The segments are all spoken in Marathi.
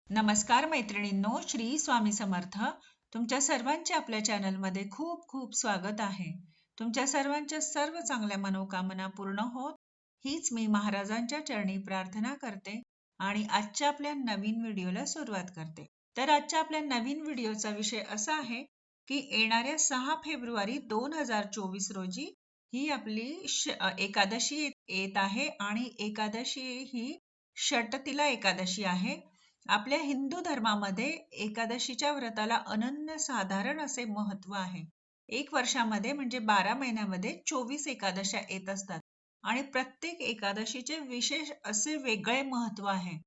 नमस्कार मैत्रिणींनो, श्री स्वामी समर्थ. तुमच्या सर्वांचे आपल्या चॅनलमध्ये खूप खूप स्वागत आहे. तुमच्या सर्वांच्या सर्व चांगल्या मनोकामना पूर्ण होत हीच मी महाराजांच्या चरणी प्रार्थना करते आणि आजच्या आपल्या नवीन व्हिडिओला सुरुवात करते. तर आजच्या आपल्या नवीन व्हिडिओचा विषय असा आहे की येणाऱ्या 6 फेब्रुवारी 2024 रोजी ही आपली एकादशी येत आहे आणि एकादशी ही षटतिला एकादशी आहे. आपल्या हिंदू धर्मामध्ये एकादशीच्या व्रताला अनन्यसाधारण असे महत्व आहे. एक वर्षामध्ये म्हणजे 12 महिन्यामध्ये 24 एकादशा येत असतात आणि प्रत्येक एकादशीचे विशेष असे वेगळे महत्व आहे.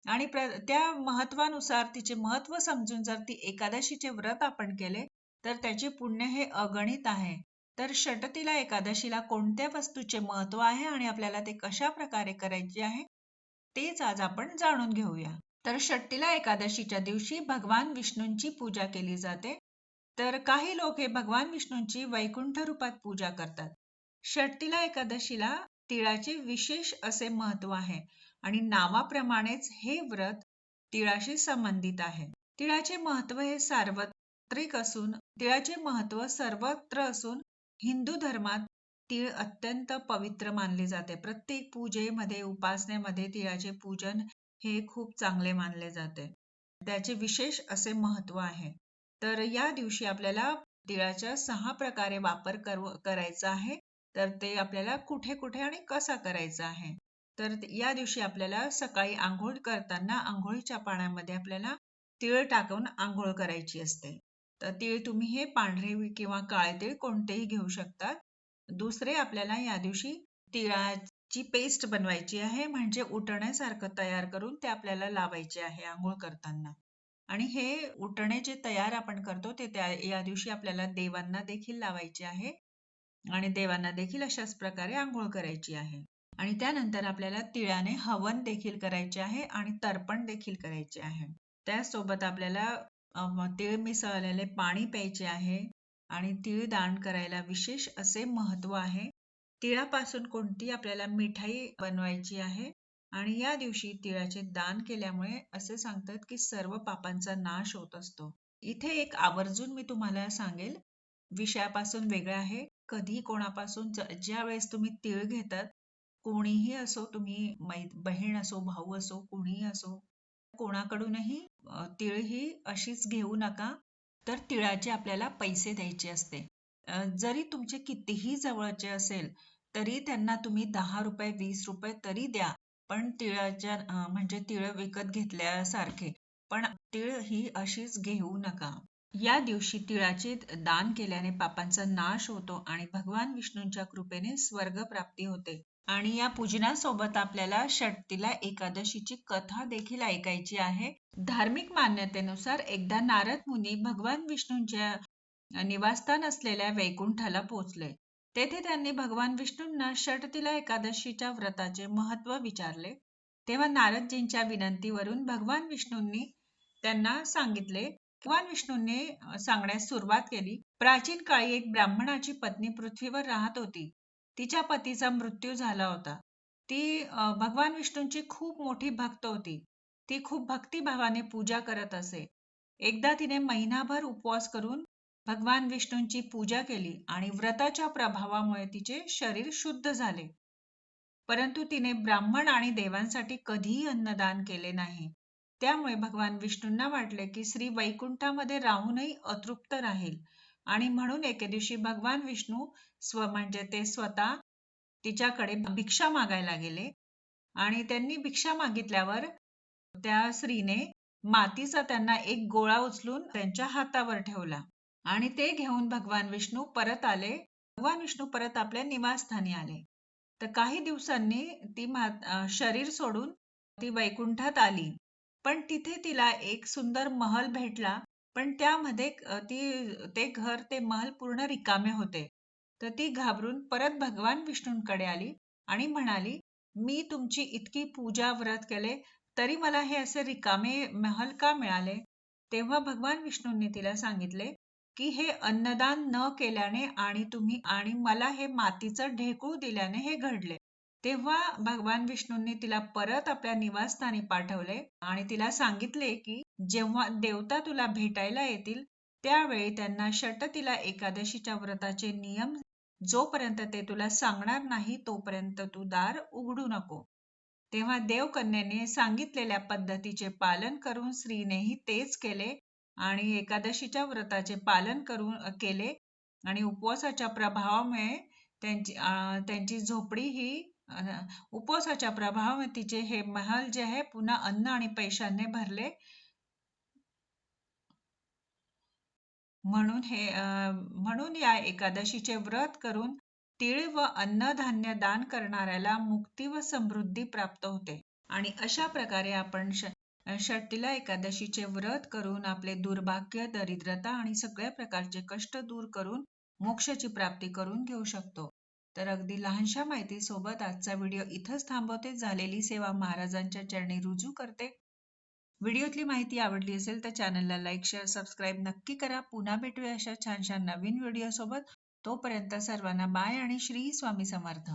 आणि त्या महत्वानुसार तिचे महत्व समजून जर ती एकादशीचे व्रत आपण केले तर त्याचे पुण्य हे अगणित आहे. तर षटतिला एकादशीला कोणत्या वस्तूचे महत्व आहे आणि आपल्याला ते कशा प्रकारे करायचे आहे तेच आज आपण जाणून घेऊया. तर षटतिला एकादशीच्या दिवशी भगवान विष्णूंची पूजा केली जाते. तर काही लोक हे भगवान विष्णूंची वैकुंठ रूपात पूजा करतात. षटतिला एकादशीला तिळाचे विशेष असे महत्व आहे आणि नावाप्रमाणेच हे व्रत तिळाशी संबंधित आहे. तिळाचे महत्व हे सार्वत्रिक असून सर्वत्र असून हिंदू धर्मात तीळ अत्यंत पवित्र मानले जाते. प्रत्येक पूजेमध्ये उपासनेमध्ये तिळाचे पूजन हे खूप चांगले मानले जाते. त्याचे विशेष असे महत्व आहे. तर या दिवशी आपल्याला तिळाच्या 6 प्रकारे वापर करायचा आहे. तर ते आपल्याला कुठे कुठे आणि कसा करायचा आहे. तर या दिवशी आपल्याला सकाळी आंघोळ करताना आंघोळीच्या पाण्यामध्ये आपल्याला तीळ टाकून आंघोळ करायची असते. तर तीळ तुम्ही हे पांढरे किंवा काळे तीळ कोणतेही घेऊ शकतात. दुसरे आपल्याला या दिवशी तिळाची पेस्ट बनवायची आहे, म्हणजे उटण्यासारखं तयार करून ते आपल्याला लावायचे आहे आंघोळ करताना. आणि हे उटणे जे तयार आपण करतो ते या दिवशी आपल्याला देवांना देखील लावायचे आहे आणि देवांना देखील अशाच प्रकारे आंघोळ करायची आहे. आणि त्यानंतर आपल्याला तिळाने हवन देखील करायचे आहे आणि तर्पण देखील करायचे आहे. त्यासोबत आपल्याला तीळ मिसळलेले पाणी प्यायचे आहे आणि तीळ दान करायला विशेष असे महत्व आहे. तिळापासून कोणती आपल्याला मिठाई बनवायची आहे आणि या दिवशी तिळाचे दान केल्यामुळे असे सांगतात की सर्व पापांचा नाश होत असतो. इथे एक आवर्जून मी तुम्हाला सांगेल, विषयापासून वेगळं आहे. कधी कोणापासून ज्या वेळेस तुम्ही तीळ घेतात, कोणीही असो, तुम्ही बहीण असो, भाऊ असो, कोणीही असो, कोणाकडूनही तीळ ही अशीच घेऊ नका. तर तिळाचे आपल्याला पैसे द्यायचे असते. जरी तुमचे कितीही जवळचे असेल तरी त्यांना तुम्ही 10 रुपये 20 रुपये तरी द्या, पण तिळाच्या म्हणजे तीळ विकत घेतल्यासारखे. पण तीळ ही अशीच घेऊ नका. या दिवशी तिळाचे दान केल्याने पापांचा नाश होतो आणि भगवान विष्णूंच्या कृपेने स्वर्ग प्राप्ती होते. आणि या पूजनासोबत आपल्याला षटतिला एकादशीची कथा देखील ऐकायची आहे. धार्मिक मान्यतेनुसार एकदा नारद मुनी भगवान विष्णूंच्या निवासस्थान असलेल्या वैकुंठाला पोहोचले. तेथे त्यांनी भगवान विष्णूंना षटतिला एकादशीच्या व्रताचे महत्व विचारले. तेव्हा नारदजींच्या विनंतीवरून भगवान विष्णूंनी त्यांना सांगितले. भगवान विष्णूंनी सांगण्यास सुरुवात केली. प्राचीन काळी एक ब्राह्मणाची पत्नी पृथ्वीवर राहत होती. तिच्या पतीचा मृत्यू झाला होता. ती भगवान विष्णूंची खूप मोठी भक्त होती. ती खूप भक्तिभावाने पूजा करत असे. एकदा तिने महिनाभर उपवास करून भगवान विष्णूंची पूजा केली आणि व्रताच्या प्रभावामुळे तिचे शरीर शुद्ध झाले. परंतु तिने ब्राह्मण आणि देवांसाठी कधीही अन्नदान केले नाही. त्यामुळे भगवान विष्णूंना वाटले की श्री वैकुंठामध्ये राहूनही अतृप्त राहील आणि म्हणून एके दिवशी भगवान विष्णू म्हणजे ते स्वतः तिच्याकडे भिक्षा मागायला गेले आणि त्यांनी भिक्षा मागितल्यावर त्या स्त्रीने मातीचा त्यांना एक गोळा उचलून त्यांच्या हातावर ठेवला आणि ते घेऊन भगवान विष्णू परत आले. भगवान विष्णू परत आपल्या निवासस्थानी आले. तर काही दिवसांनी ती शरीर सोडून ती वैकुंठात आली. पण तिथे तिला एक सुंदर महल भेटला, पण त्यामध्ये ते महल पूर्ण रिकामे होते. तर ती घाबरून परत भगवान विष्णूंकडे आली आणि म्हणाली, मी तुमची इतकी पूजा व्रत केले तरी मला हे असे रिकामे महल का मिळाले? तेव्हा भगवान विष्णूंनी तिला सांगितले की हे अन्नदान न केल्याने आणि मला हे मातीचं ढेकूळ दिल्याने हे घडले. तेव्हा भगवान विष्णूंनी तिला परत आपल्या निवासस्थानी पाठवले आणि तिला सांगितले की जेव्हा देवता तुला भेटायला येतील त्यावेळी त्यांना षटतिला एकादशीच्या व्रताचे नियम जोपर्यंत ते तुला सांगणार नाही तोपर्यंत तू दार उघडू नको. तेव्हा देवकन्येने सांगितलेल्या पद्धतीचे पालन करून स्त्रीनेही तेच केले आणि एकादशीच्या व्रताचे पालन केले आणि उपवासाच्या प्रभावामुळे त्यांची झोपडी ही उपवासाच्या प्रभावामुळे तिचे हे महल जे आहे पुन्हा अन्न आणि पैशाने भरले. म्हणून या एकादशीचे व्रत करून तीळ व अन्नधान्य दान करणाऱ्याला मुक्ती व समृद्धी प्राप्त होते. आणि अशा प्रकारे आपण षटतिला एकादशीचे व्रत करून आपले दुर्भाग्य, दरिद्रता आणि सगळ्या प्रकारचे कष्ट दूर करून मोक्षाची प्राप्ती करून घेऊ शकतो. तर अगदी लहानशा माहितीसोबत आजचा व्हिडिओ इथंच थांबवते. झालेली सेवा महाराजांच्या चरणी रुजू करते. व्हिडिओतली माहिती आवडली असेल तर चॅनलला लाईक, शेअर, सबस्क्राईब नक्की करा. पुन्हा भेटूया अशा छान छान नवीन व्हिडिओ सोबत. तोपर्यंत सर्वांना बाय आणि श्री स्वामी समर्थ.